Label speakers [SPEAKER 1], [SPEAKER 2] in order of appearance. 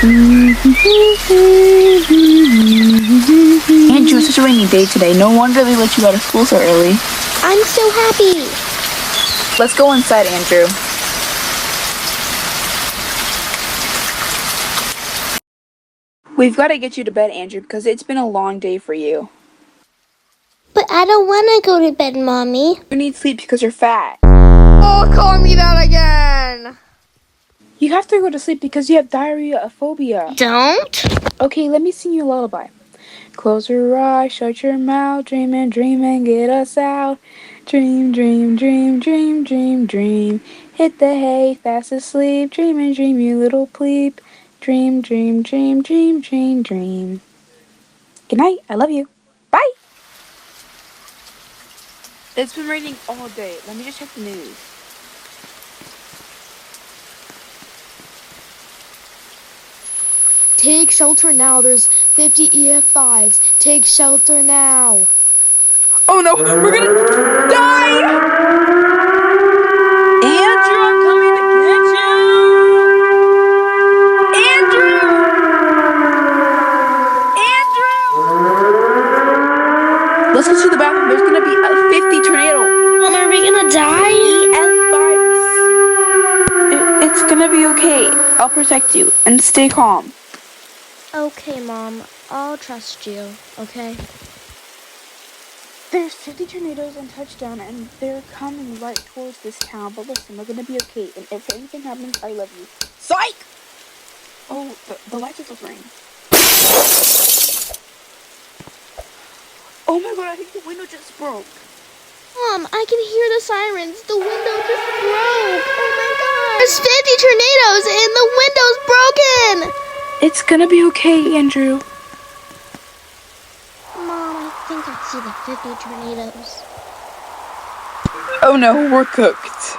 [SPEAKER 1] Andrew, it's such a rainy day today. No wonder they let you out of school so early.
[SPEAKER 2] I'm so happy.
[SPEAKER 1] Let's go inside, Andrew. We've got to get you to bed, Andrew, because it's been a long day for you.
[SPEAKER 2] But I don't want to go to bed, Mommy.
[SPEAKER 1] You need sleep because you're fat.
[SPEAKER 3] Oh, call me that again.
[SPEAKER 1] You have to go to sleep because you have diarrhea phobia.
[SPEAKER 2] Don't?
[SPEAKER 1] Okay, let me sing you a lullaby. Close your eyes, shut your mouth, dream and get us out. Dream, dream, dream, dream, dream, dream. Hit the hay, fast asleep, dream and dream, you little plebe. Dream, dream, dream, dream, dream, dream. Good night, I love you. Bye! It's been raining all day. Let me just check the news.
[SPEAKER 3] Take shelter now. There's 50 EF5s. Take shelter now.
[SPEAKER 1] Oh no, we're gonna die! Andrew, I'm coming to get you! Andrew! Andrew! Let's go to the bathroom. There's gonna be a 50 tornado.
[SPEAKER 2] Mom, are we gonna die?
[SPEAKER 1] EF5s. It's gonna be okay. I'll protect you and stay calm.
[SPEAKER 2] Okay, Mom. I'll trust you, okay?
[SPEAKER 1] There's 50 tornadoes in touchdown and they're coming right towards this town. But listen, we're gonna be okay. And if anything happens, I love you. Psych! Oh, the lights are flickering. Oh my god, I think the window just broke.
[SPEAKER 2] Mom, I can hear the sirens. The window just broke. Oh my god. There's 50 tornadoes and the window's broken.
[SPEAKER 1] It's gonna be okay, Andrew.
[SPEAKER 2] Mom, I think I see the 50 tornadoes.
[SPEAKER 1] Oh no, we're cooked.